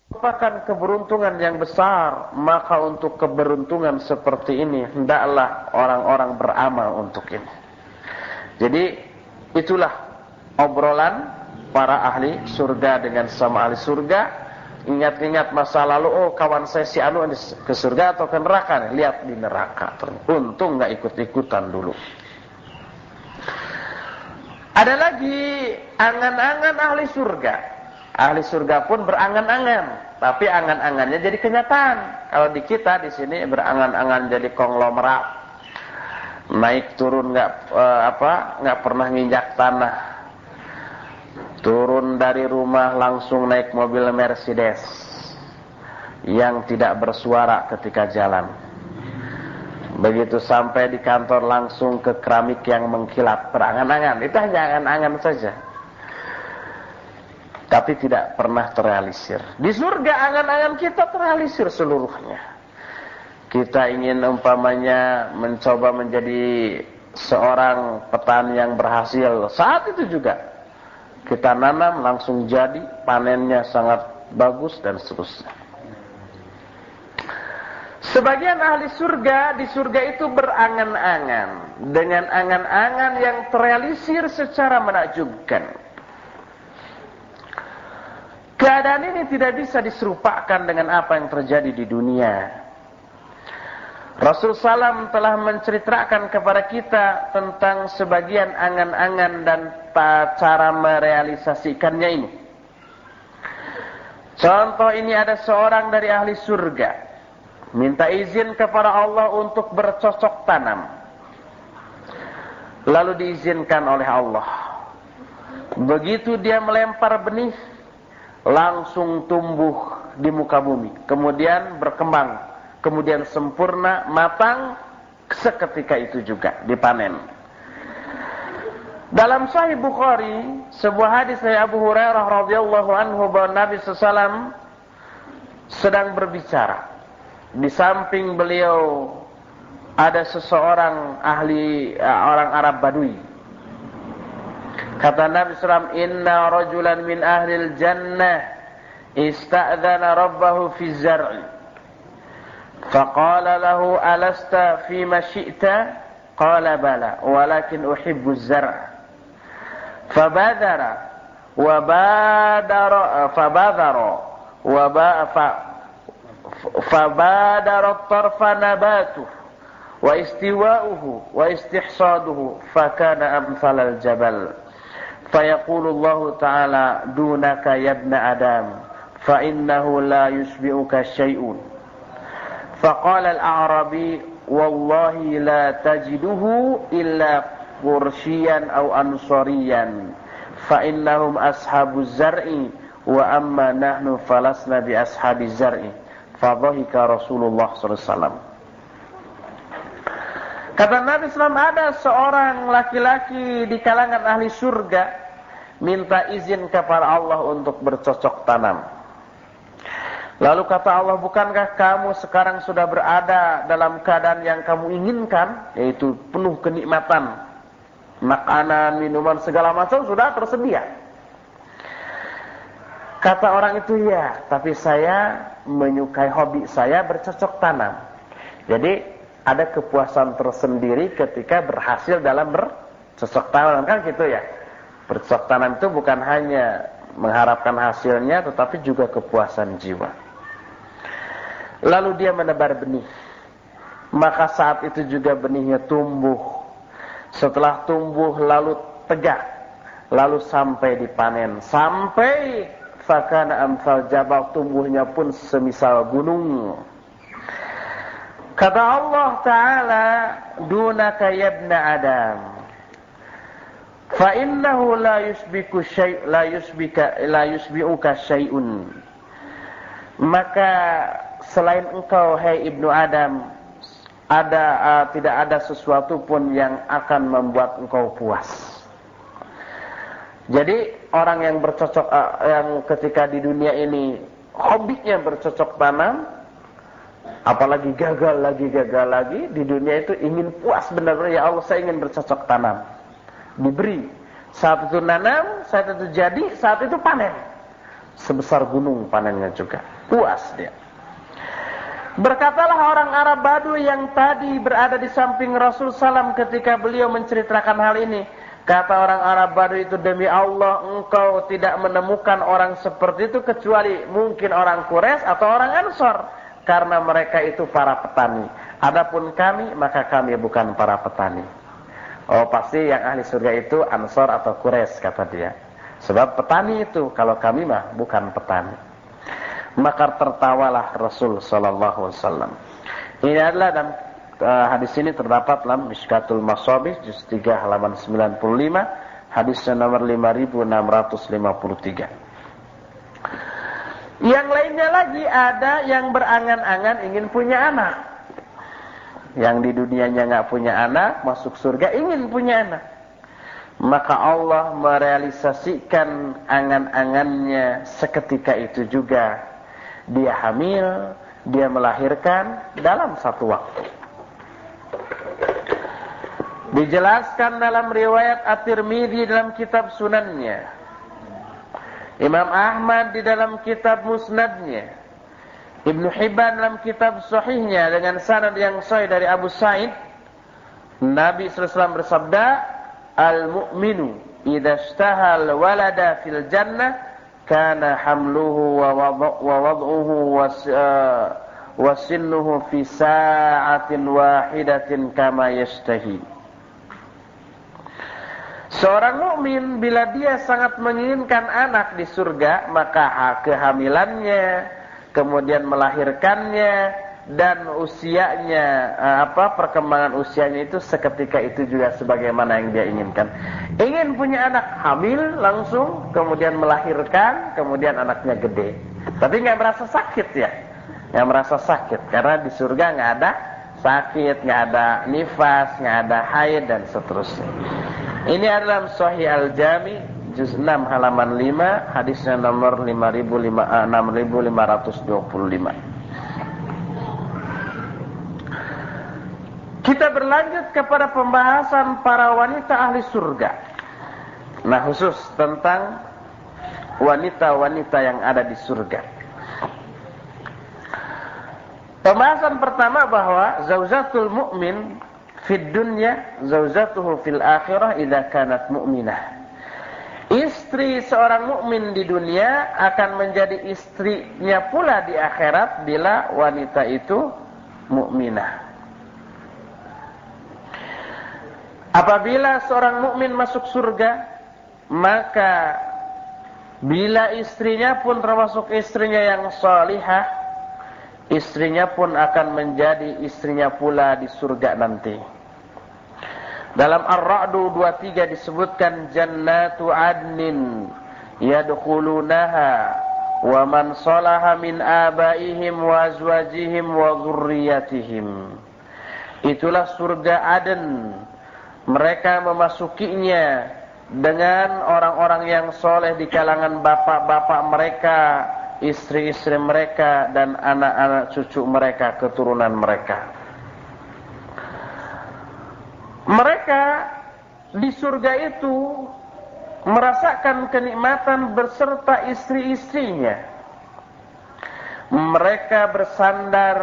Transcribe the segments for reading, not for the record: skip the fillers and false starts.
merupakan keberuntungan yang besar, maka untuk keberuntungan seperti ini hendaklah orang-orang beramal untuk ini. Jadi itulah obrolan para ahli surga dengan sama ahli surga. Ingat-ingat masa lalu, oh kawan saya si anu ke surga atau ke neraka nih? Lihat di neraka. Untung nggak ikut-ikutan dulu. Ada lagi angan-angan ahli surga. Ahli surga pun berangan-angan, tapi angan-angannya jadi kenyataan. Kalau di kita di sini berangan-angan jadi konglomerat, naik turun nggak pernah nginjak tanah, turun dari rumah langsung naik mobil Mercedes yang tidak bersuara ketika jalan. Begitu sampai di kantor langsung ke keramik yang mengkilap, berangan-angan. Itu hanya angan-angan saja, tapi tidak pernah terrealisir. Di surga angan-angan kita terrealisir seluruhnya. Kita ingin umpamanya mencoba menjadi seorang petani yang berhasil. Saat itu juga kita nanam langsung jadi, panennya sangat bagus dan seterusnya. Sebagian ahli surga di surga itu berangan-angan dengan angan-angan yang terrealisir secara menakjubkan. Keadaan ini tidak bisa diserupakan dengan apa yang terjadi di dunia. Rasul SAW telah menceritakan kepada kita tentang sebagian angan-angan dan cara merealisasikannya ini. Contoh ini, ada seorang dari ahli surga minta izin kepada Allah untuk bercocok tanam. Lalu diizinkan oleh Allah. Begitu dia melempar benih, langsung tumbuh di muka bumi, kemudian berkembang, kemudian sempurna, matang, seketika itu juga dipanen. Dalam Sahih Bukhari, sebuah hadis dari Abu Hurairah radhiyallahu anhu bahwa Nabi SAW sedang berbicara. Di samping beliau ada seseorang orang Arab Badui. Kata Nabi SAW, "Inna rajulan min ahlil jannah ista'dzana rabbahu fi zar'i. Faqala lahu alasta fima syi'ta? Qala bala, walakin uhibbu az-zar'a. Fabadara wa badara fabadara at-tarfa nabatuhu wa istiwa'uhu wa istihsaduhu fakana amsal al-jabal. Fayaqulu Allah Ta'ala dunaka ya ibn Adam fa innahu la yusbi'uka syai'un." Faqala al-a'rabi wallahi la tajiduhu illa qurshiyan aw ansariyan fa innahum ashabuz zar'i wa amma nahnu falasna bi ashabiz zar'i. Fadhahika Rasulullah sallallahu alaihi wasallam. Kata Nabi SAW, ada seorang laki-laki di kalangan ahli surga minta izin kepada Allah untuk bercocok tanam. Lalu kata Allah, bukankah kamu sekarang sudah berada dalam keadaan yang kamu inginkan, yaitu penuh kenikmatan, makanan, minuman, segala macam sudah tersedia. Kata orang itu, ya, tapi saya menyukai hobi saya bercocok tanam. Jadi ada kepuasan tersendiri ketika berhasil dalam bercocok tanam, kan gitu ya. Bercocok tanam itu bukan hanya mengharapkan hasilnya, tetapi juga kepuasan jiwa. Lalu dia menebar benih. Maka saat itu juga benihnya tumbuh. Setelah tumbuh lalu tegak, lalu sampai dipanen. Sampai fakana amsal jabal, tumbuhnya pun semisal gunung. Kata Allah Ta'ala, dunaka ya ibn Adam fa innahu la yusbi'uka syai'un. Maka selain engkau, hai ibnu Adam, tidak ada sesuatu pun yang akan membuat engkau puas. Jadi orang yang bercocok, yang ketika di dunia ini hobinya bercocok tanam, apalagi gagal lagi, di dunia itu ingin puas benar-benar, ya Allah saya ingin bercocok tanam. Diberi, saat itu nanam, saat itu jadi, saat itu panen. sebesar gunung panennya juga. Puas dia. Berkatalah orang Arab Badui yang tadi berada di samping Rasul Sallam ketika beliau menceritakan hal ini. Kata orang Arab Badui itu, demi Allah engkau tidak menemukan orang seperti itu kecuali mungkin orang Quraisy atau orang Ansor. Karena mereka itu para petani. Adapun kami, maka kami bukan para petani. Oh, pasti yang ahli surga itu Ansor atau Quraisy, kata dia. Sebab petani itu, kalau kami mah bukan petani. Maka tertawalah Rasul sallallahu alaihi wasallam. Ini adalah dalam hadis ini terdapat dalam Mishkatul Masabih juz 3 halaman 95, hadis nomor 5653. Yang lainnya lagi ada yang berangan-angan ingin punya anak. Yang di dunianya enggak punya anak, masuk surga ingin punya anak. Maka Allah merealisasikan angan-angannya seketika itu juga. Dia hamil, dia melahirkan dalam satu waktu. Dijelaskan dalam riwayat At-Tirmidzi dalam kitab Sunannya, Imam Ahmad di dalam kitab Musnadnya, Ibnu Hibban dalam kitab Sahihnya dengan sanad yang sahih dari Abu Sa'id, Nabi sallallahu alaihi wasallam bersabda, "Al-mu'minu idza ishtahal walada fil jannah kana hamluhu wa wad'uhu wa sinnuhu fi sa'atin wahidatin kama yashtahi." Seorang mukmin bila dia sangat menginginkan anak di surga, maka kehamilannya, kemudian melahirkannya, dan usianya, perkembangan usianya itu seketika itu juga sebagaimana yang dia inginkan. Ingin punya anak, hamil langsung, kemudian melahirkan, kemudian anaknya gede. Tapi nggak merasa sakit ya, nggak merasa sakit karena di surga nggak ada sakit, nggak ada nifas, nggak ada haid dan seterusnya. Ini adalah Sahih Al-Jami juz 6 halaman 5, hadisnya nomor 6525. Kita berlanjut kepada pembahasan para wanita ahli surga. Nah, khusus tentang wanita-wanita yang ada di surga. Pembahasan pertama bahwa zaujatul mu'min fid dunya zaujatuhu fil akhirah idza kanat mu'minah. Istri seorang mukmin di dunia akan menjadi istrinya pula di akhirat bila wanita itu mukminah. Apabila seorang mukmin masuk surga, maka bila istrinya pun termasuk istrinya yang salihah, istrinya pun akan menjadi istrinya pula di surga nanti. Dalam Ar-Ra'du 23 disebutkan jannatu adnin yadkhulunaha wa man salaha min abaihim wa azwajihim wa dzurriyyatihim. Itulah surga Aden. Mereka memasukinya dengan orang-orang yang soleh di kalangan bapak-bapak mereka, istri-istri mereka, dan anak-anak cucu mereka, keturunan mereka. Mereka di surga itu merasakan kenikmatan berserta istri-istrinya. Mereka bersandar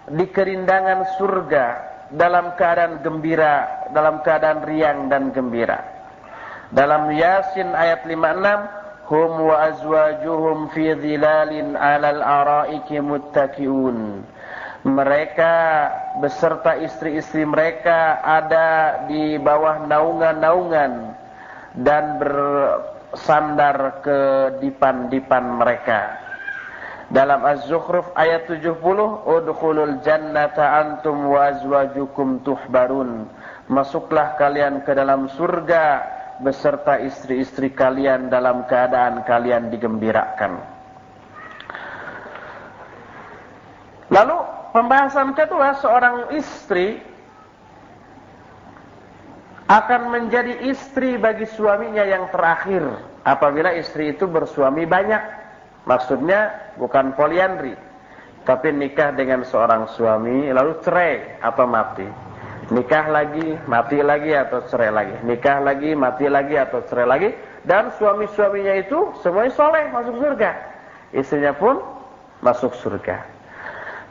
di kerindangan surga dalam keadaan gembira, dalam keadaan riang dan gembira. Dalam Yasin ayat 56, hum wa azwajuhum fi dhilalin 'alal araiki muttaqiun. Mereka beserta istri-istri mereka ada di bawah naungan-naungan dan bersandar ke dipan-dipan mereka. Dalam Az-Zukhruf ayat 70, udkhulul jannata antum wa azwajukum tuhbarun. Masuklah kalian ke dalam surga beserta istri-istri kalian dalam keadaan kalian digembirakan. Lalu pembahasan kedua, seorang istri akan menjadi istri bagi suaminya yang terakhir apabila istri itu bersuami banyak. Maksudnya bukan poliandri, tapi nikah dengan seorang suami lalu cerai atau mati. Nikah lagi, mati lagi atau cerai lagi. Nikah lagi, mati lagi atau cerai lagi. dan suami-suaminya itu semuanya soleh masuk surga. Istrinya pun masuk surga.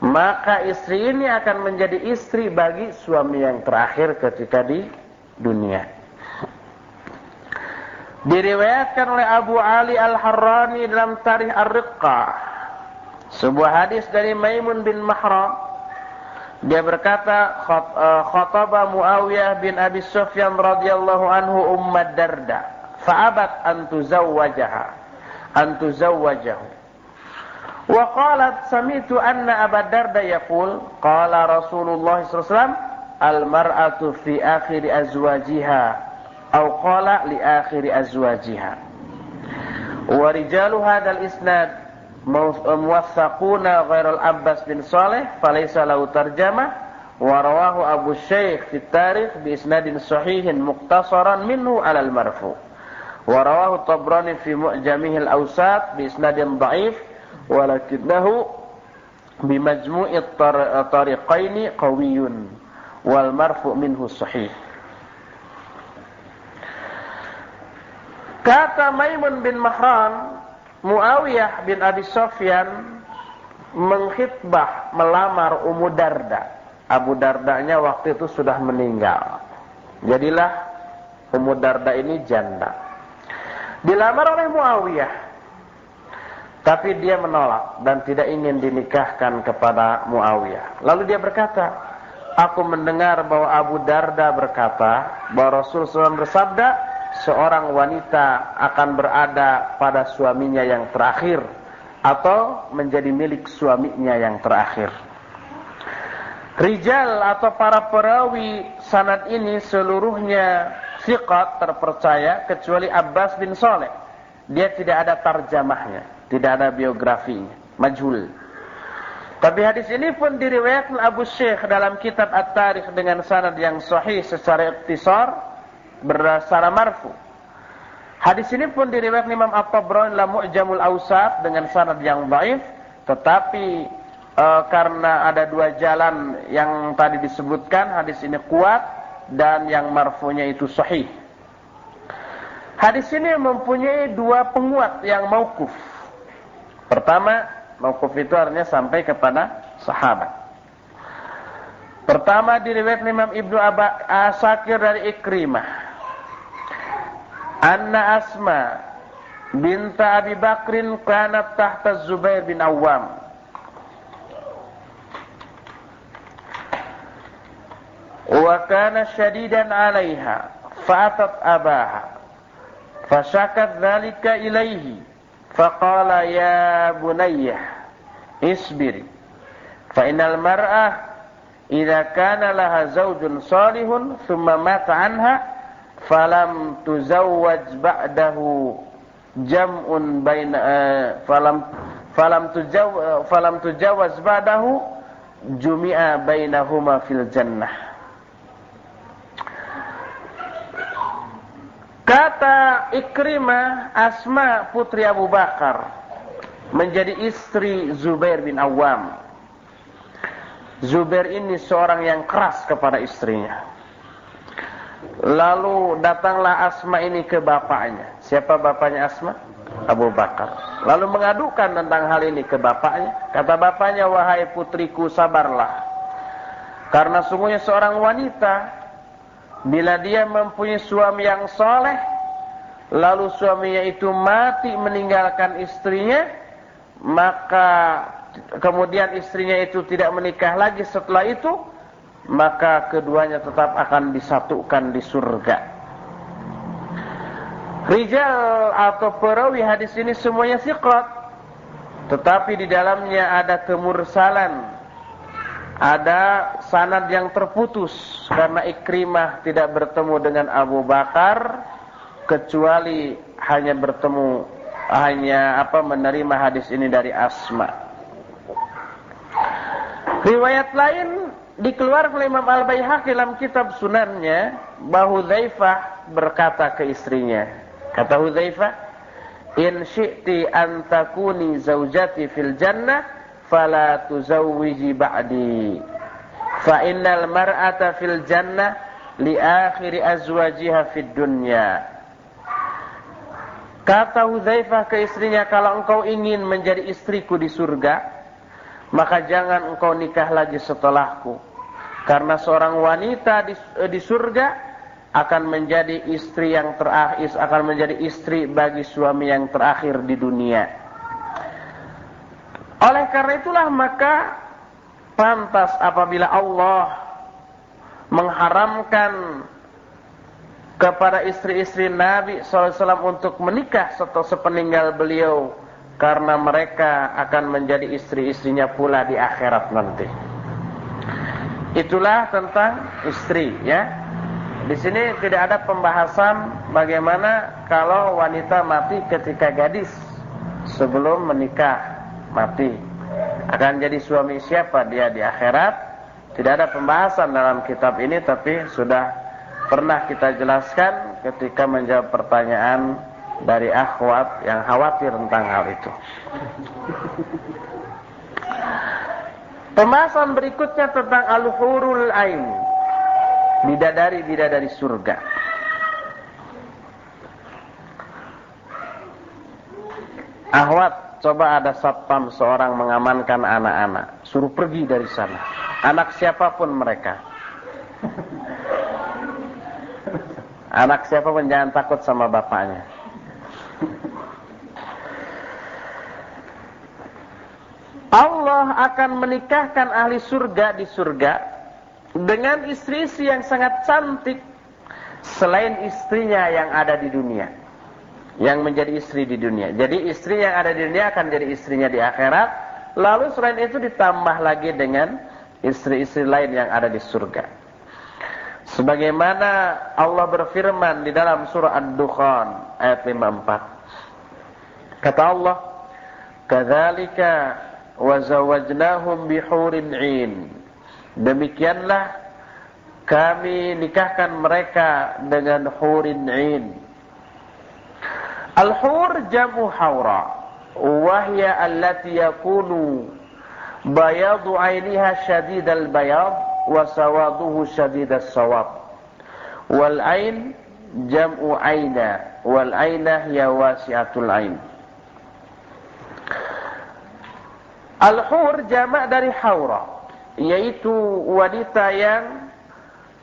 Maka istri ini akan menjadi istri bagi suami yang terakhir ketika di dunia. Diriwayatkan oleh Abu Ali Al-Harrani dalam Tarikh Ar-Riqqah, sebuah hadis dari Maimun bin Mahram. Dia berkata, khataba Muawiyah bin Abi Sufyan radhiyallahu anhu Ummad Darda, fa'abat an tuzawwajahu. Wa qalat sami'tu anna Aba Darda yaqul, qala Rasulullah sallallahu alaihi wasallam, al-mar'atu fi akhiri azwajiha, aw qala li akhiri azwajiha. Wa rijalu hadzal isnad muwaththaquna ghairal Abbas bin Saleh falaysa lahu tarjamah, wa rawahu Abu Syekh fi Tarikh bi isnadin sahihin muqtasaran minhu 'ala al-marfu', wa rawahu Tabrani fi Mu'jamih al-Awsat bi isnadin dha'if walakinahu bi majmu'i tariqaini qawiyyun wal marfu' minhu sahih. Kata Maimun bin Mahran, Muawiyah bin Abi Sufyan mengkhitbah melamar Ummu Darda. Abu Dardanya waktu itu sudah meninggal. Jadilah Ummu Darda ini janda. Dilamar oleh Muawiyah, tapi dia menolak dan tidak ingin dinikahkan kepada Muawiyah. Lalu dia berkata, aku mendengar bahwa Abu Darda berkata bahwa Rasulullah SAW bersabda, seorang wanita akan berada pada suaminya yang terakhir atau menjadi milik suaminya yang terakhir. Rijal atau para perawi sanad ini seluruhnya thiqat, terpercaya, kecuali Abbas bin Saleh. Dia tidak ada tarjamahnya, tidak ada biografinya, majhul. Tapi hadis ini pun diriwayatkan Abu Syekh dalam kitab At-Tarikh dengan sanad yang sahih secara ikhtisar secara marfu. Hadis ini pun diriwayatkan Imam At-Tabrani dalam Mu'jamul Awsat dengan sanad yang dhaif, tetapi karena ada dua jalan yang tadi disebutkan, hadis ini kuat dan yang marfunya itu sahih. Hadis ini mempunyai dua penguat yang mauquf. Pertama, mauquf itu artinya sampai kepada sahabat. Pertama diriwayatkan Imam Ibnu Asakir dari Ikrimah, anna Asma binta Abi Bakrin kanat tahta Zubair bin Awam. Wa kana shadidan 'alaiha fa'atat abaha fashakat dhalika ilaihi faqala ya bunayyah isbiri fa innal mar'ah idza kana laha zawjun salihun thumma mata anha falam tuzawwaj ba'dahu jam'un baina falam tujawwaz ba'dahu jumi'a bainahuma fil jannah. Kata Ikrimah, Asma putri Abu Bakar menjadi istri Zubair bin Awam. Zubair ini seorang yang keras kepada istrinya. Lalu datanglah Asma ini ke bapaknya. Siapa bapaknya Asma? Abu Bakar. Lalu mengadukan tentang hal ini ke bapaknya. Kata bapaknya, wahai putriku, sabarlah. Karena sungguhnya seorang wanita, bila dia mempunyai suami yang soleh, lalu suaminya itu mati meninggalkan istrinya, maka kemudian istrinya itu tidak menikah lagi setelah itu, maka keduanya tetap akan disatukan di surga. Rijal atau perawi hadis ini semuanya thiqat, tetapi di dalamnya ada kemursalan, ada sanad yang terputus karena Ikrimah tidak bertemu dengan Abu Bakar kecuali menerima hadis ini dari Asma. Riwayat lain dikeluarkan oleh Imam Al-Baihaqi dalam kitab Sunannya bahwa Hudzaifah berkata ke istrinya, kata Hudzaifah, in syi'ti an takuni zaujati fil jannah fala tuzawwiji ba'di fa innal mar'ata fil jannah li akhiri azwajiha fid dunya. Kata Hudzaifah ke istrinya, kalau engkau ingin menjadi istriku di surga, maka jangan engkau nikah lagi setelahku. Karena seorang wanita di surga akan menjadi istri yang terakhir, akan menjadi istri bagi suami yang terakhir di dunia. Oleh karena itulah maka pantas apabila Allah mengharamkan kepada istri-istri Nabi SAW untuk menikah setelah sepeninggal beliau, karena mereka akan menjadi istri-istrinya pula di akhirat nanti. Itulah tentang istri, ya. Di sini tidak ada pembahasan bagaimana kalau wanita mati ketika gadis sebelum menikah mati, akan jadi suami siapa dia di akhirat. Tidak ada pembahasan dalam kitab ini, tapi sudah pernah kita jelaskan ketika menjawab pertanyaan dari akhwat yang khawatir tentang hal itu. Pembahasan berikutnya tentang al-hurul ain, bidadari-bidadari surga. Akhwat, coba ada satpam seorang mengamankan anak-anak, suruh pergi dari sana. Anak siapapun mereka. Anak siapapun jangan takut sama bapaknya. Allah akan menikahkan ahli surga di surga dengan istri-istri yang sangat cantik selain istrinya yang ada di dunia, yang menjadi istri di dunia. Jadi istri yang ada di dunia akan jadi istrinya di akhirat. Lalu selain itu ditambah lagi dengan istri-istri lain yang ada di surga. Sebagaimana Allah berfirman di dalam surah Ad-Dukhan ayat 54. Kata Allah, "Kadzalika wa zawwajnahum bihurin 'ain." Demikianlah kami nikahkan mereka dengan hurin 'ain. Al-hur jam'u haura, wa hiya allati yakunu bayadu 'ainiha syadidal bayad wa sawaduhu syadidas sawab. Wal ain jam'u aina, wal aina hiya wasi'atul ain. Al-hur jamak dari haura, yaitu wanita yang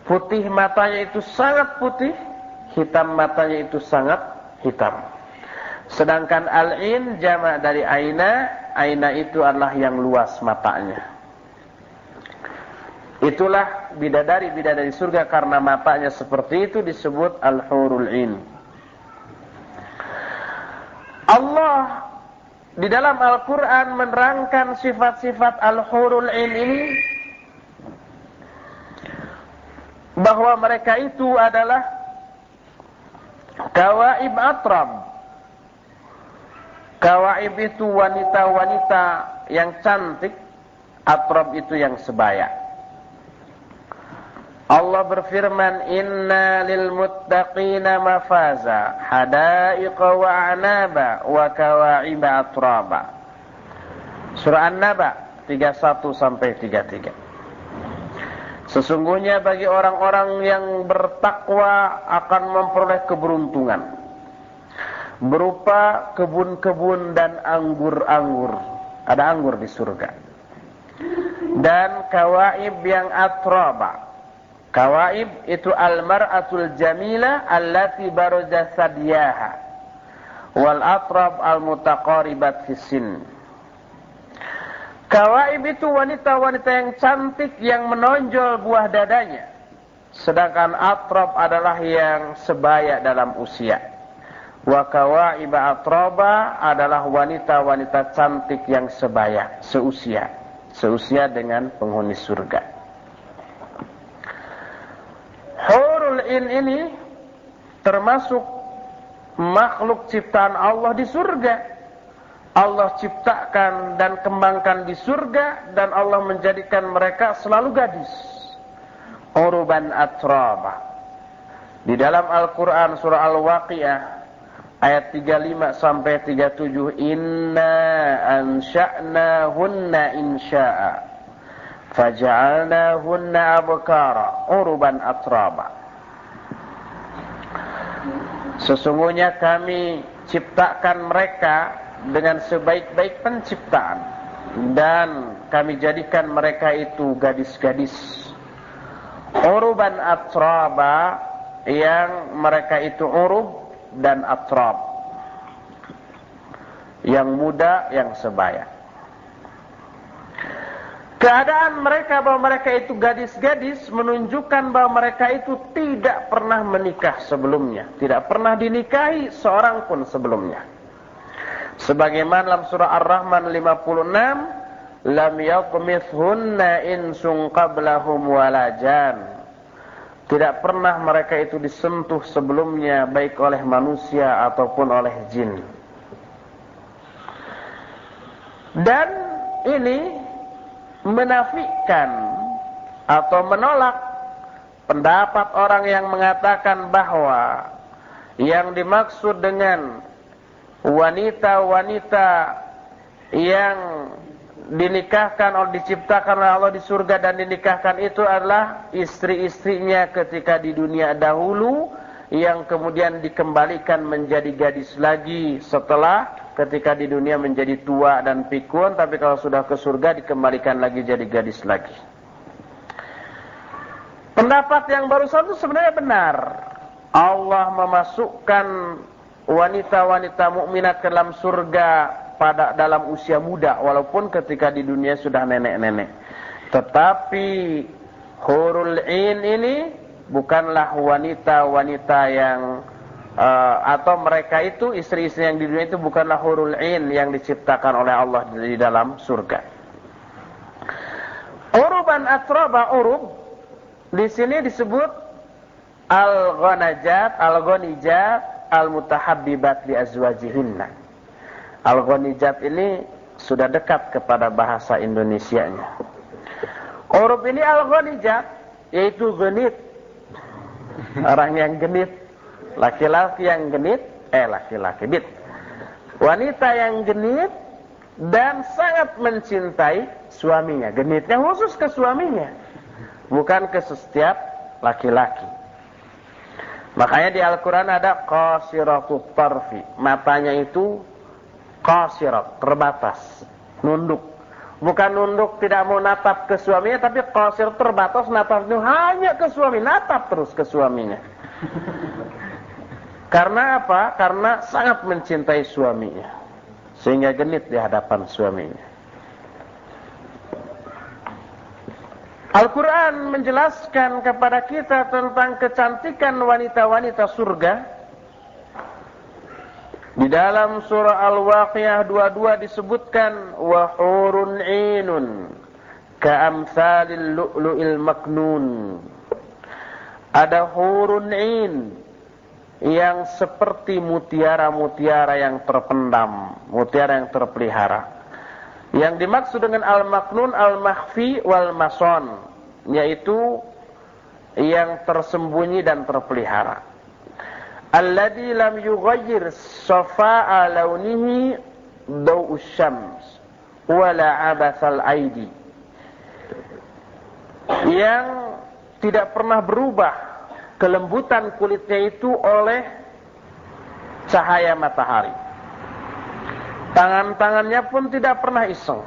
putih matanya itu sangat putih, hitam matanya itu sangat hitam. Sedangkan al-ain jamak dari aina, aina itu adalah yang luas matanya. Itulah bidadari-bidadari surga, karena matanya seperti itu disebut al-hurul ain. Allah di dalam Al-Quran menerangkan sifat-sifat al-hurul ain ini, bahwa mereka itu adalah kawaib atrab. Kawaib itu wanita-wanita yang cantik, atrab itu yang sebaya. Allah berfirman, "Inna lil muttaqina mafaza, hadaiqa wa a'naba wa kawa'iba atraba." Surah An-Naba 31 sampai 33. Sesungguhnya bagi orang-orang yang bertakwa akan memperoleh keberuntungan berupa kebun-kebun dan anggur-anggur. Ada anggur di surga. Dan kawaib yang atraba. Kawaib itu al-mar'atul jamila allati baraja sadyaha, wal atrab al-mutaqaribat fisin. Kawaib itu wanita-wanita yang cantik yang menonjol buah dadanya. Sedangkan atrab adalah yang sebaya dalam usia. Wa kawaiba atraba adalah wanita-wanita cantik yang sebaya, seusia dengan penghuni surga. Hurul ain ini termasuk makhluk ciptaan Allah di surga. Allah ciptakan dan kembangkan di surga, dan Allah menjadikan mereka selalu gadis. Uruban atraba. Di dalam Al-Quran surah Al-Waqi'ah ayat 35 sampai 37, "Inna ansha'nahunna insya'a faja'alnahunna abkara uruban atraba." Sesungguhnya kami ciptakan mereka dengan sebaik-baik penciptaan, dan kami jadikan mereka itu gadis-gadis uruban atraba, yang mereka itu urub dan atrab, yang muda, yang sebaya. Keadaan mereka bahwa mereka itu gadis-gadis menunjukkan bahwa mereka itu tidak pernah menikah sebelumnya, tidak pernah dinikahi seorang pun sebelumnya. Sebagaimana dalam surah Ar-Rahman 56, lam yatmithunna insun qablahum wala jan. Tidak pernah mereka itu disentuh sebelumnya, baik oleh manusia ataupun oleh jin. Dan ini menafikan atau menolak pendapat orang yang mengatakan bahwa yang dimaksud dengan wanita-wanita yang dinikahkan atau diciptakan oleh Allah di surga dan dinikahkan itu adalah istri-istrinya ketika di dunia dahulu, yang kemudian dikembalikan menjadi gadis lagi setelah ketika di dunia menjadi tua dan pikun, tapi kalau sudah ke surga dikembalikan lagi jadi gadis lagi. Pendapat yang barusan itu sebenarnya benar. Allah memasukkan wanita-wanita mukminat ke dalam surga pada dalam usia muda, walaupun ketika di dunia sudah nenek-nenek. Tetapi hurul 'ain ini bukanlah wanita-wanita yang atau mereka itu istri-istri yang di dunia itu bukanlah hurul 'ain yang diciptakan oleh Allah di dalam surga. Uruban atraba, urub di sini disebut al-ghanajat, al-ghanijat, al-mutahabbibat li azwajihinna. Al-ghanijat ini sudah dekat kepada bahasa Indonesianya. Urub ini al-ghanijat, yaitu genit, orang yang genit. Laki-laki yang genit, laki-laki bit. Wanita yang genit dan sangat mencintai suaminya. Genitnya khusus ke suaminya, bukan ke setiap laki-laki. Makanya di Al-Quran ada qasiratut tarfi. Matanya itu qasirat, terbatas, nunduk. Bukan nunduk tidak mau natap ke suaminya, tapi qasirat, terbatas, natapnya hanya ke suami, natap terus ke suaminya. Karena apa? Karena sangat mencintai suaminya, sehingga genit di hadapan suaminya. Al-Quran menjelaskan kepada kita tentang kecantikan wanita-wanita surga. Di dalam surah Al-Waqiah 22 disebutkan wa hurun 'ainun ka'amsalil lu'lu'il maknun. Ada hurun 'ain yang seperti mutiara-mutiara yang terpendam, mutiara yang terpelihara. Yang dimaksud dengan al-maknun, al-makhfi wal-mason, yaitu yang tersembunyi dan terpelihara. Alladzi lam yughayyir safa'a launihi daw'us syams wala 'abathal aidi. Yang tidak pernah berubah kelembutan kulitnya itu oleh cahaya matahari. Tangan-tangannya pun tidak pernah iseng.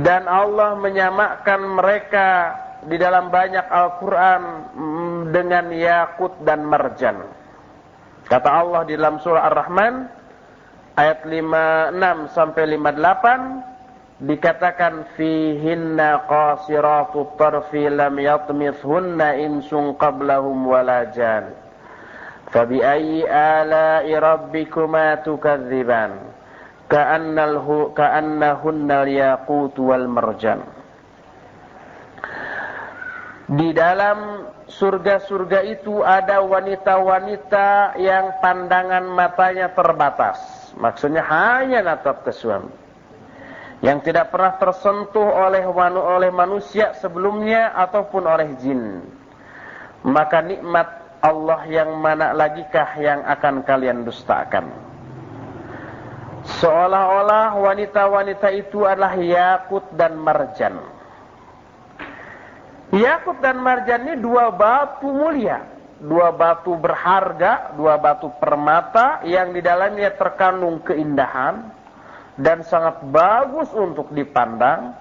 Dan Allah menyamakan mereka di dalam banyak Al-Quran dengan yakut dan marjan. Kata Allah di dalam surah Ar-Rahman ayat 56 sampai 58, dikatakan fihinna qasiratut tarfi lam yatmithunna insun qablahum wala jan. Fabi ayyi ala'i rabbikuma tukadziban ka'annahunna al-yaqut wal marjan. Di dalam surga-surga itu ada wanita-wanita yang pandangan matanya terbatas. Maksudnya hanya natap ke suami, yang tidak pernah tersentuh oleh manusia sebelumnya ataupun oleh jin. Maka nikmat Allah yang mana lagikah yang akan kalian dustakan? Seolah-olah wanita-wanita itu adalah yakut dan marjan. Yakut dan marjan ini dua batu mulia dua batu berharga, dua batu permata yang di dalamnya terkandung keindahan dan sangat bagus untuk dipandang,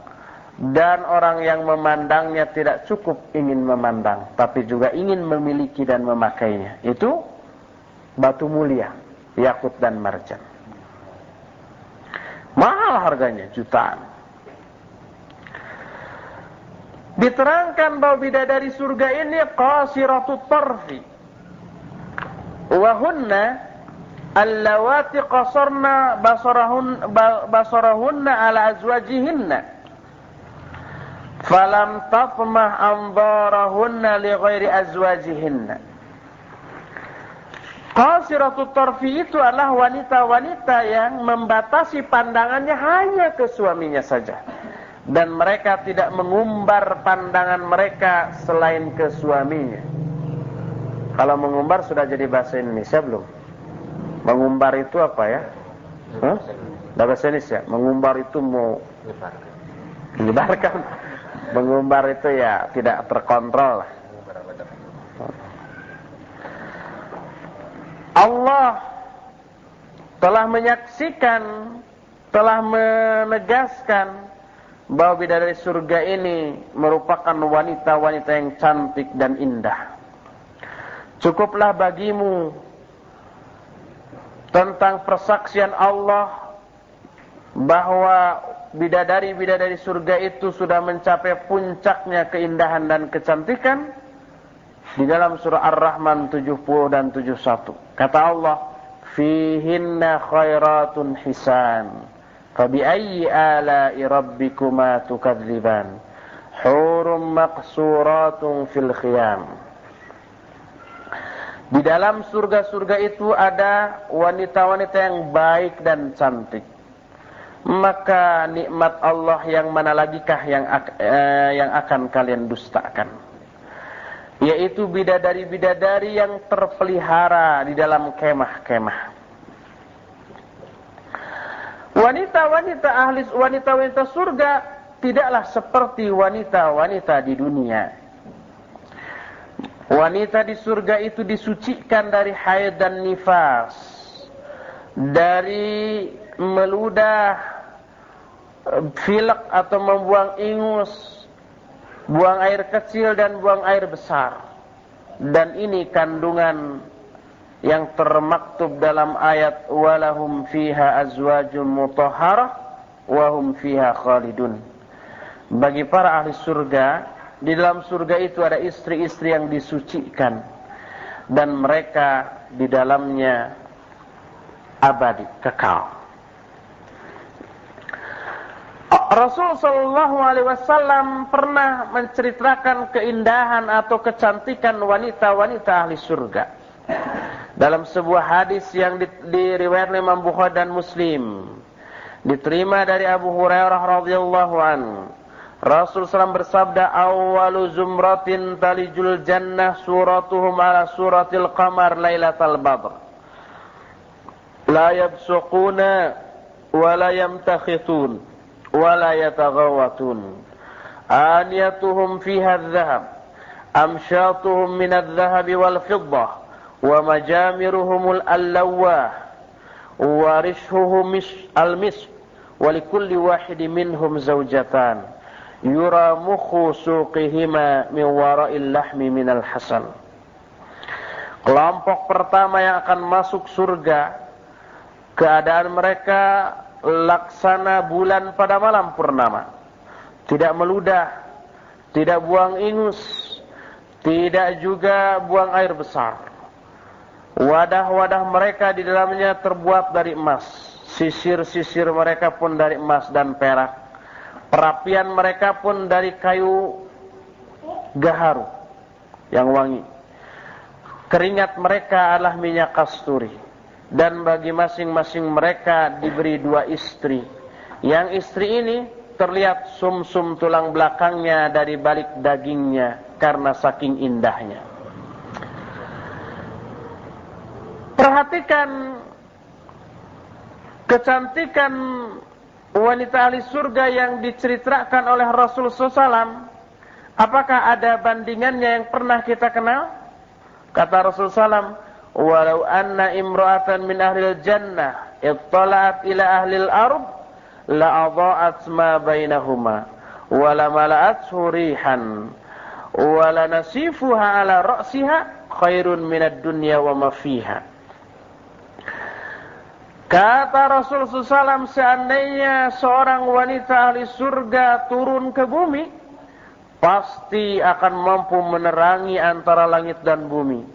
dan orang yang memandangnya tidak cukup ingin memandang, tapi juga ingin memiliki dan memakainya. Itu batu mulia, yakut dan marjan. Mahal harganya, jutaan. Diterangkan bahwa bidadari surga ini qasiratut tarfi, wa hunna allawati qasarna basarahunna ala azwajihinna falam tatmah anzarahunna li ghairi azwajihinna. Qasiratut tarfi itu adalah wanita-wanita yang membatasi pandangannya hanya ke suaminya saja, dan mereka tidak mengumbar pandangan mereka selain ke suaminya. Kalau mengumbar sudah jadi bahasa Indonesia belum? Mengumbar itu apa ya? Bahasa Indonesia. Mengumbar itu mau menyebarkan. Mengumbar itu ya tidak terkontrol. Allah telah menyaksikan, telah menegaskan bahwa bidadari surga ini merupakan wanita-wanita yang cantik dan indah. Cukuplah bagimu tentang persaksian Allah bahwa bidadari-bidadari surga itu sudah mencapai puncaknya keindahan dan kecantikan di dalam surah Ar-Rahman 70 dan 71. Kata Allah, fihinna khairatun hisan. Fabi'ayyi ala'i rabbikuma tukadziban. Hurum maqsuratun fil khiyam. Di dalam surga-surga itu ada wanita-wanita yang baik dan cantik. Maka nikmat Allah yang mana lagikah yang akan kalian dustakan? Yaitu bidadari-bidadari yang terpelihara di dalam kemah-kemah. Wanita-wanita surga tidaklah seperti wanita-wanita di dunia. Wanita di surga itu disucikan dari haid dan nifas, dari meludah, filak atau membuang ingus, buang air kecil dan buang air besar. Dan ini kandungan yang termaktub dalam ayat walahum fiha azwajun mutahharah wa hum fiha khalidun. Bagi para ahli surga, di dalam surga itu ada istri-istri yang disucikan dan mereka di dalamnya abadi, kekal. Rasul sallallahu alaihi wasallam pernah menceritakan keindahan atau kecantikan wanita-wanita ahli surga. Dalam sebuah hadis yang diriwayatkan Imam Bukhari dan Muslim, diterima dari Abu Hurairah radhiyallahu anhu, Rasul SAW bersabda, "Awwalu zumratin talijul jannah suratuhum ala suratil qamar lailatal badr. La yabsuquna wa la yamtakhithun wa la yataghawatun. Aniyatuhum fiha adh-dhahab, amshatuhum min adh-dhahabi wal fiddah, wa majamiruhumul allawah, wa rishuhum al-misk, wa likulli wahidin minhum zawjatan. Yura mukhu suqihima min wara'il lahmi minal hasan." Kelompok pertama yang akan masuk surga, keadaan mereka laksana bulan pada malam purnama. Tidak meludah, tidak buang ingus, tidak juga buang air besar. Wadah-wadah mereka di dalamnya terbuat dari emas. Sisir-sisir mereka pun dari emas dan perak. Perapian mereka pun dari kayu gaharu yang wangi. Keringat mereka adalah minyak kasturi. Dan bagi masing-masing mereka diberi 2 istri. Yang istri ini terlihat sumsum tulang belakangnya dari balik dagingnya karena saking indahnya. Perhatikan kecantikan wanita ahli surga yang diceritakan oleh Rasul SAW. Apakah ada bandingannya yang pernah kita kenal? Kata Rasulullah SAW, walau anna imra'atan min ahlil jannah ittala'at ila ahlil ard la'adha'at ma bainahuma wa la mala'athu rihan wa la nasifuha ala ra'siha khairun minad dunya wa ma fiha. Kata Rasulullah SAW, seandainya seorang wanita ahli surga turun ke bumi, pasti akan mampu menerangi antara langit dan bumi.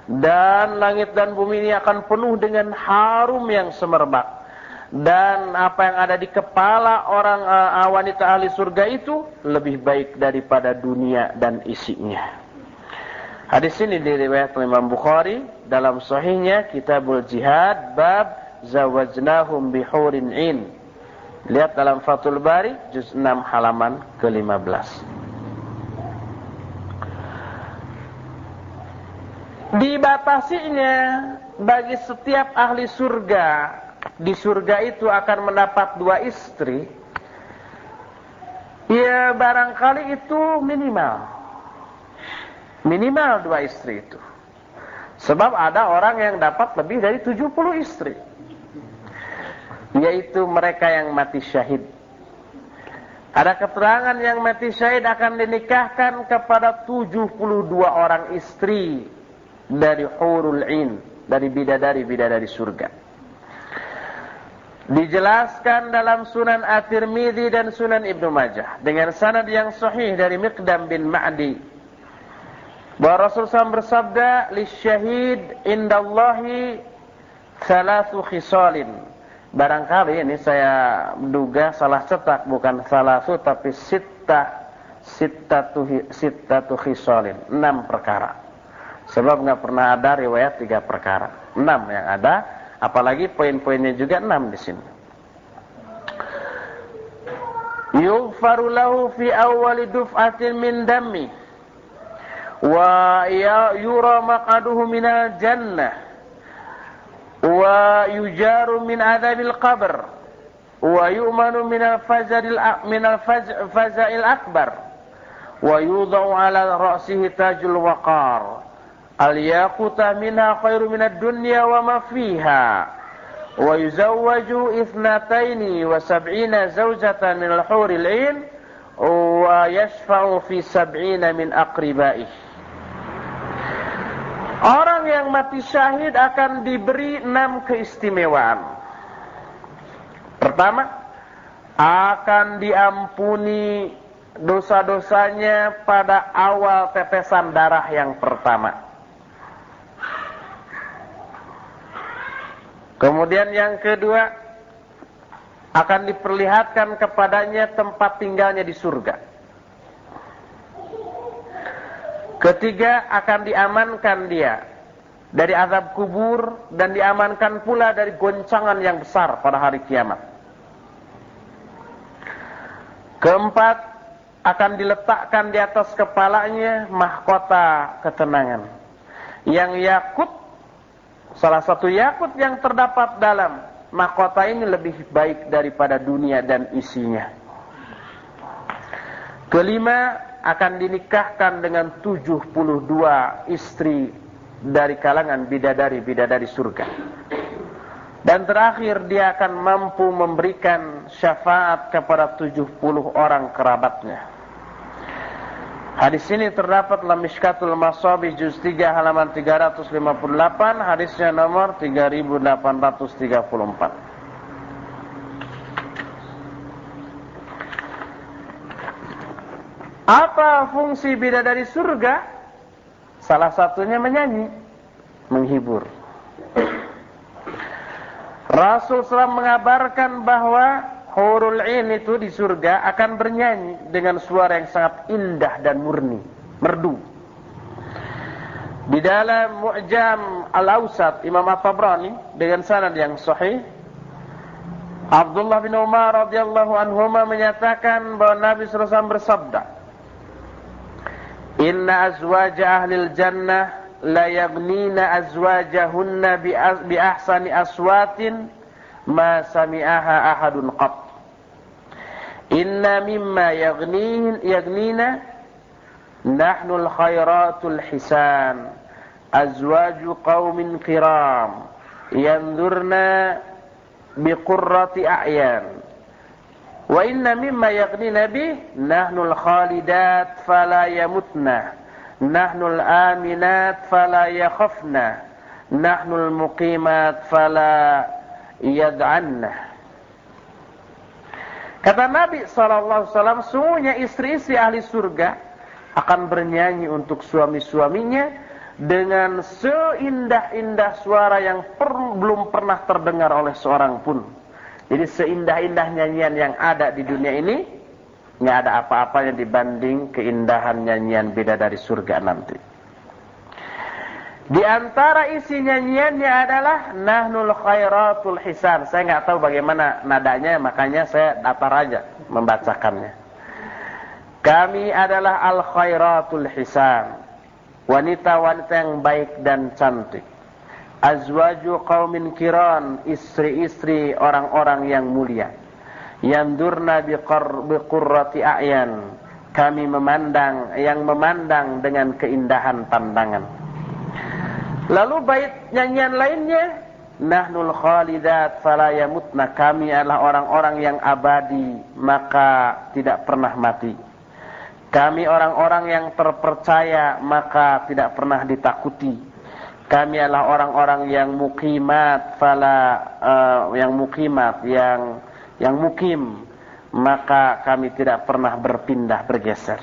Dan langit dan bumi ini akan penuh dengan harum yang semerbak. Dan apa yang ada di kepala orang wanita ahli surga itu lebih baik daripada dunia dan isinya. Hadis ini diriwayatkan Imam Bukhari dalam sahihnya Kitabul Jihad bab zawajnahum bihurin in. Lihat dalam Fathul Bari juz 6 halaman ke-15. Dibatasinya bagi setiap ahli surga, di surga itu akan mendapat 2 istri. Ya barangkali itu minimal 2 istri itu. Sebab ada orang yang dapat lebih dari 70 istri, yaitu mereka yang mati syahid. Ada keterangan yang mati syahid akan dinikahkan kepada 72 orang istri dari hurul ain, dari bidadari-bidadari surga. Dijelaskan dalam Sunan At-Tirmidzi dan Sunan Ibnu Majah dengan sanad yang sahih dari Miqdam bin Ma'di bahwa Rasulullah SAW bersabda, "Lisyahid indallahi 3 khisalin." Barangkali ini saya menduga salah cetak, bukan 3 tapi 6 khisalin, 6 perkara. Sebab nggak pernah ada riwayat 3 perkara, 6 yang ada, apalagi poin-poinnya juga 6 di sini. Yughfaru lahu fi awwali duf'atin min dammi wa yura maq'aduhu minal jannah wa yujaru min adzabil qabr wa yu'manu minal faza'il akbar wa yudha'u ala ra'sihi tajul waqar al-yaquta minha khairu minad dunya wa ma fiha wa yuzawwaju 72 zawjatan min al-huril 'ain wa yashfa'u fi 70 min aqribaih. Orang yang mati syahid akan diberi 6 keistimewaan. Pertama, akan diampuni dosa-dosanya pada awal tetesan darah yang pertama. Kemudian yang kedua, akan diperlihatkan kepadanya tempat tinggalnya di surga. Ketiga, akan diamankan dia dari azab kubur dan diamankan pula dari goncangan yang besar pada hari kiamat. Keempat, akan diletakkan di atas kepalanya mahkota ketenangan yang yakut. Salah satu yakut yang terdapat dalam mahkota ini lebih baik daripada dunia dan isinya. Kelima, akan dinikahkan dengan 72 istri dari kalangan bidadari-bidadari surga. Dan terakhir, dia akan mampu memberikan syafaat kepada 70 orang kerabatnya. Hadis ini terdapat dalam Mishkatul Masabih juz 3 halaman 358, hadisnya nomor 3834. Apa fungsi bidadari surga? Salah satunya menyanyi, menghibur. Rasul SAW mengabarkan bahwa hurul ain itu di surga akan bernyanyi dengan suara yang sangat indah dan murni, merdu. Di dalam Mu'jam Al-Awsat Imam At-Tabrani dengan sanad yang sahih, Abdullah bin Umar radhiyallahu anhuma menyatakan bahwa Nabi SAW bersabda, "Inna azwaja ahlil jannah la yaghnina azwajahunna bi ahsani aswatin ma sami'aha ahadun qat. Inna mimma yaghnina nahnul khairatul hisan azwaju qaumin kiram yanzurna biqurrati a'yan wa inna mimma yaghnina bih nahnul khalidat fala yamutna nahnul aminat fala yakhafna nahnul muqimat fala yad'anna. Kata Nabi SAW, sungguhnya istri-istri ahli surga akan bernyanyi untuk suami-suaminya dengan seindah-indah suara yang belum pernah terdengar oleh seorang pun. Jadi seindah-indah nyanyian yang ada di dunia ini, nggak ada apa-apanya dibanding keindahan nyanyian bidadari surga nanti. Di antara isi nyanyiannya adalah Nahnul Khairatul Hisan. Saya nggak tahu bagaimana nadanya, makanya saya datar aja membacakannya. Kami adalah Al Khairatul Hisan, wanita-wanita yang baik dan cantik. Azwaju qaumin kiran, istri-istri orang-orang yang mulia. Yandurna biqurrati a'yan, kami memandang dengan keindahan pandangan. Lalu bait nyanyian lainnya, Nahnul khalidat fala yamutna, kami adalah orang-orang yang abadi maka tidak pernah mati. Kami orang-orang yang terpercaya maka tidak pernah ditakuti. Kami adalah orang-orang yang muqimat yang mukim, maka kami tidak pernah berpindah bergeser.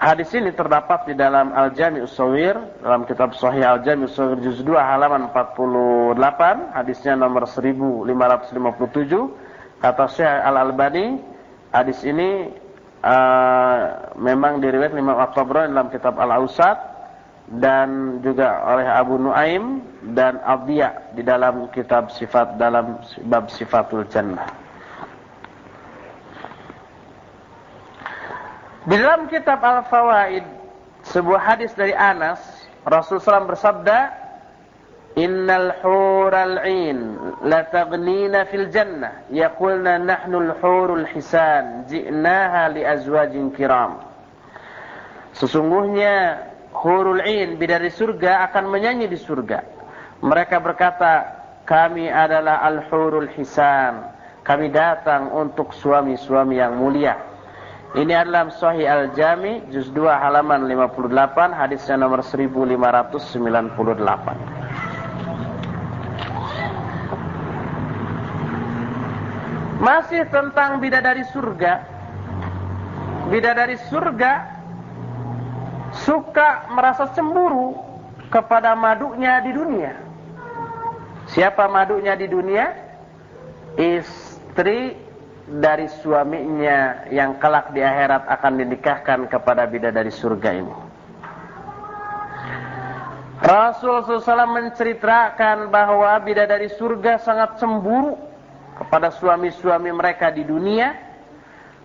Hadis ini terdapat di dalam Al-Jami' As-Shaghir, dalam kitab Sahih Al-Jami' As-Shaghir juz 2 halaman 48, hadisnya nomor 1557. Kata Syekh Al-Albani, hadis ini memang diriwayatkan Imam At-Tabrani dalam kitab Al-Awsat dan juga oleh Abu Nuaim dan Adhiya di dalam kitab sifat, dalam bab Sifatul Jannah. Di dalam kitab Al-Fawaid, sebuah hadis dari Anas, Rasulullah SAW bersabda, Innal hural 'ain la taghnina fil jannah yaqulna nahnu al-hurul hisan ji'naha li azwajin kiram. Sesungguhnya hurul 'ain, bidadari surga, akan menyanyi di surga. Mereka berkata, kami adalah al-hurul hisan, kami datang untuk suami-suami yang mulia. Ini adalah Sahih Al-Jami juz 2 halaman 58, hadisnya nomor 1598. Masih tentang bidadari surga. Bidadari surga suka merasa cemburu kepada madunya di dunia. Siapa madunya di dunia? Istri dari suaminya yang kelak di akhirat akan dinikahkan kepada bidadari surga ini. Rasulullah SAW menceritakan bahwa bidadari surga sangat cemburu kepada suami-suami mereka di dunia,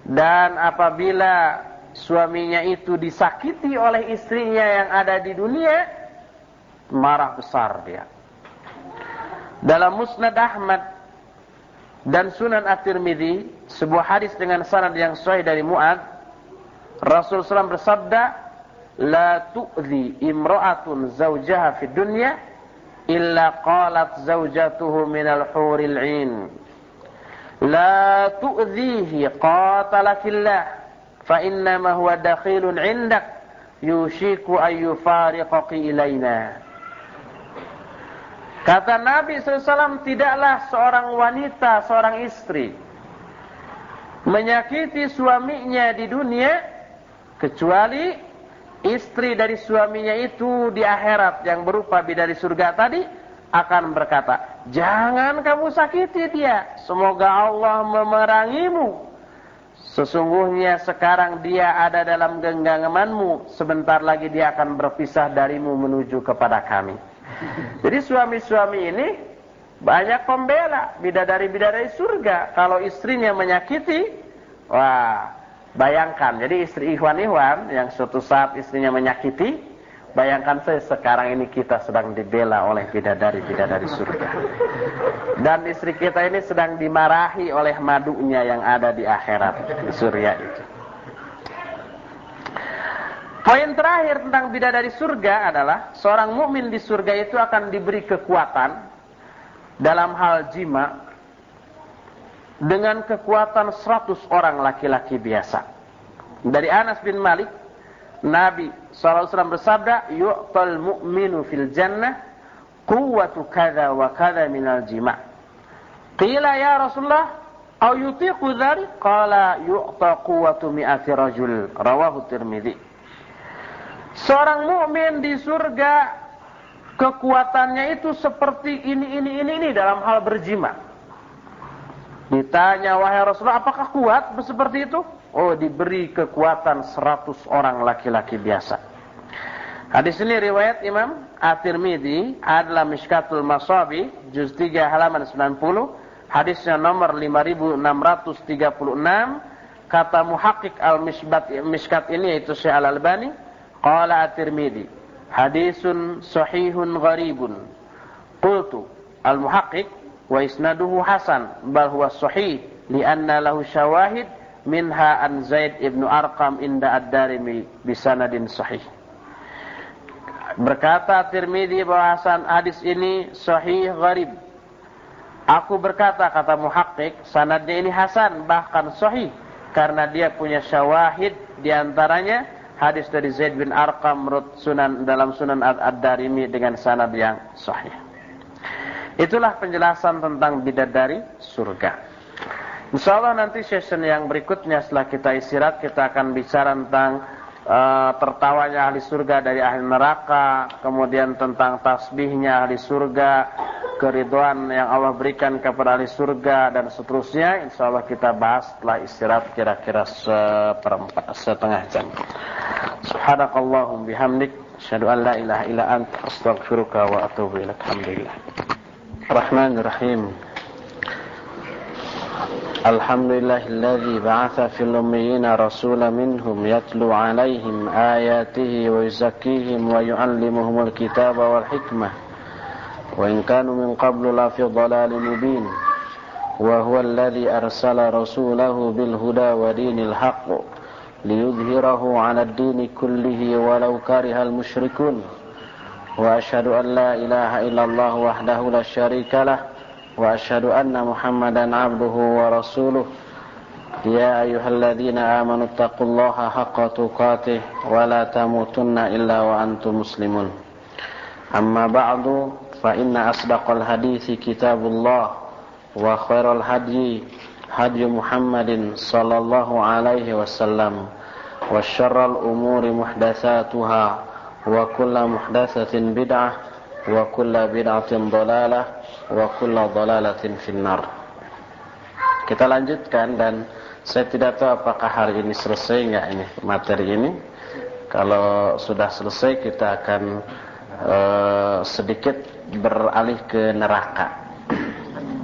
dan apabila suaminya itu disakiti oleh istrinya yang ada di dunia, marah besar dia. Dalam Musnad Ahmad dan Sunan At-Tirmidzi, sebuah hadis dengan sanad yang sahih dari Mu'adz, Rasulullah SAW bersabda, La tu'zi imra'atun zawjaha fid dunya illa qalat zawjatuhu minal huril 'ain. La tu'zihi qatalakillah fa innama huwa dakhilun 'indak yushiku an yufariqaki ilaina. Kata Nabi SAW, tidaklah seorang wanita, seorang istri menyakiti suaminya di dunia, kecuali istri dari suaminya itu di akhirat yang berupa bidadari surga tadi akan berkata, jangan kamu sakiti dia, semoga Allah memerangimu. Sesungguhnya sekarang dia ada dalam genggamanmu, sebentar lagi dia akan berpisah darimu menuju kepada kami. Jadi suami-suami ini banyak pembela bidadari-bidadari surga. Kalau istrinya menyakiti, wah, bayangkan. Jadi istri ikhwan-ikhwan yang suatu saat istrinya menyakiti, bayangkan saya sekarang ini kita sedang dibela oleh bidadari-bidadari surga. Dan istri kita ini sedang dimarahi oleh madunya yang ada di akhirat, di surga itu. Poin terakhir tentang bidadari surga adalah seorang mukmin di surga itu akan diberi kekuatan dalam hal jima dengan kekuatan 100 orang laki-laki biasa. Dari Anas bin Malik, Nabi SAW bersabda, yu'tal mu'minu fil jannah quwwatu kadza wa kadza minal jima'. Qila ya Rasulullah, au yutiqu dzalik? Qala yu'ta quwwatu mi'ati rajul. Rawahu Tirmidzi. Seorang mukmin di surga kekuatannya itu seperti ini dalam hal berjima. Ditanya, wahai Rasulullah, apakah kuat seperti itu? Oh, diberi kekuatan 100 orang laki-laki biasa. Hadis ini riwayat Imam At-Tirmidzi adalah Mishkatul Masabi juz 3 halaman 90, hadisnya nomor 5636. Kata muhaqqiq al-Mishkat ini yaitu Syekh Al-Albani, qala At-Tirmidzi hadisun sahihun gharibun. Qultu al-muhaqqiq wa isnaduhu hasan bal huwa sahih lianna lahu syawahid minha an Zaid ibn Arqam inda Ad-Darimi bisanadin sahih. Berkata Tirmidzi bahwa hadis ini sahih gharib. Aku berkata, kata muhaqqiq, sanadnya ini hasan bahkan sahih karena dia punya syawahid, di antaranya hadis dari Zaid bin Arqam dalam Sunan Ad-Darimi dengan sanad yang sahih. Itulah penjelasan tentang bidadari surga. Insyaallah nanti session yang berikutnya setelah kita istirahat, kita akan bicara tentang tertawanya ahli surga dari ahli neraka, kemudian tentang tasbihnya ahli surga, keridhaan yang Allah berikan kepada ahli surga, dan seterusnya. Insyaallah kita bahas setelah istirahat kira-kira setengah jam. Subhanakallahum bihamdik, asyhadu an la ilaha illa anta, astaghfiruka wa atubu ilaik. Alhamdulillah. Rahmanirrahim. Alhamdulillahilladzi ba'atha fil ummiyina rasulan minhum yatlu 'alaihim ayatihi wa yuzakkihim wa yu'allimuhumul kitaba wal hikmah wa in kanu min qablu la fi dhalalin mubin wa huwa alladzi arsala rasulahu bil huda wa dinil haqq liyudhhirahu 'ala ad-dini kullihi walau karihal musyrikun wa asyhadu an la ilaha illallah wahdahu la syarika lah wa asyhadu anna Muhammadan abduhu wa rasuluh. Ya ayyuhalladzina amanu taqullaha haqqa tuqatih wa la tamutunna illa wa antum muslimun. Amma ba'du, fa inna asdaqal hadithi kitabullah wa khairal hadyi hadyu Muhammadin sallallahu alaihi wasallam wa syarral umuri muhdatsatuha wa kullu muhdatsatin bid'ah wa kullu bid'atin dhalalah wa kullu dhalalatin finnar. Kita lanjutkan, dan saya tidak tahu apakah hari ini selesai enggak ini materi ini. Kalau sudah selesai kita akan sedikit beralih ke neraka.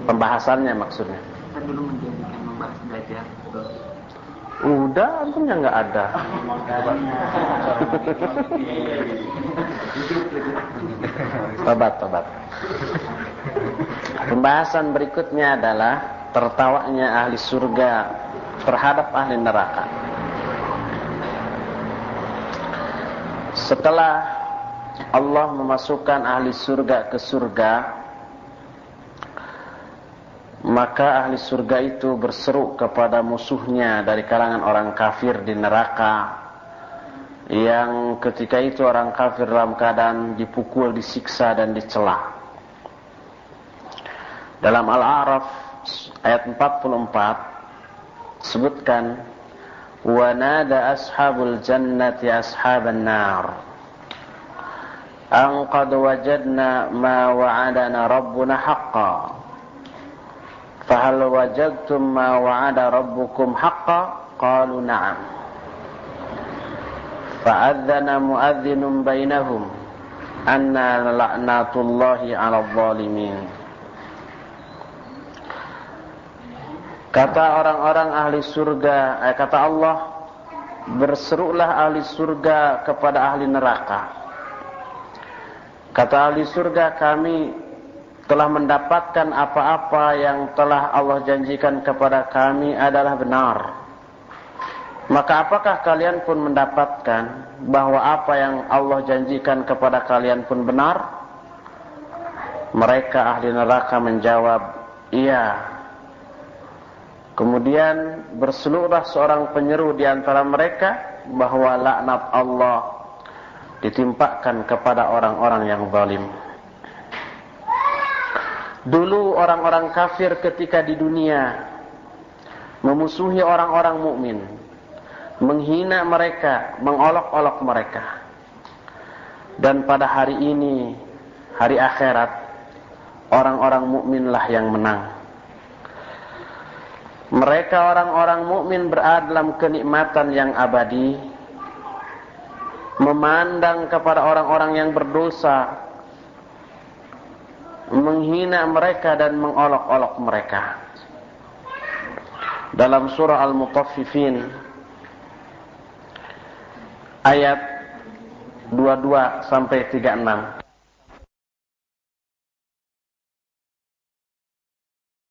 Pembahasannya maksudnya. Kan dulu menjadikan membahas belajar. Udah, antumnya enggak ada. Tobat. Pembahasan berikutnya adalah tertawanya ahli surga terhadap ahli neraka. Setelah Allah memasukkan ahli surga ke surga, maka ahli surga itu berseru kepada musuhnya dari kalangan orang kafir di neraka, yang ketika itu orang kafir dalam keadaan dipukul, disiksa dan dicela. Dalam Al-A'raf ayat 44 sebutkan, wa nada ashabul jannati ashaban nar an qad wajadna ma wa'adana rabbuna haqqan fahal wajadtum ma wa'ada rabbukum haqqan qalu na'am fa'adzana mu'adhdhinun bainahum anna la'natullahi 'alal zalimin. Kata orang-orang ahli surga, kata Allah, berserulah ahli surga kepada ahli neraka. Kata ahli surga, kami telah mendapatkan apa-apa yang telah Allah janjikan kepada kami adalah benar. Maka apakah kalian pun mendapatkan bahwa apa yang Allah janjikan kepada kalian pun benar? Mereka ahli neraka menjawab, iya. Kemudian berseluruh seorang penyeru di antara mereka bahwa laknat Allah ditimpakan kepada orang-orang yang zalim. Dulu orang-orang kafir ketika di dunia memusuhi orang-orang mukmin, menghina mereka, mengolok-olok mereka. Dan pada hari ini, hari akhirat, orang-orang mukminlah yang menang. Mereka orang-orang mukmin berada dalam kenikmatan yang abadi, memandang kepada orang-orang yang berdosa, menghina mereka dan mengolok-olok mereka. Dalam surah Al-Mutaffifin ayat 22 sampai 36,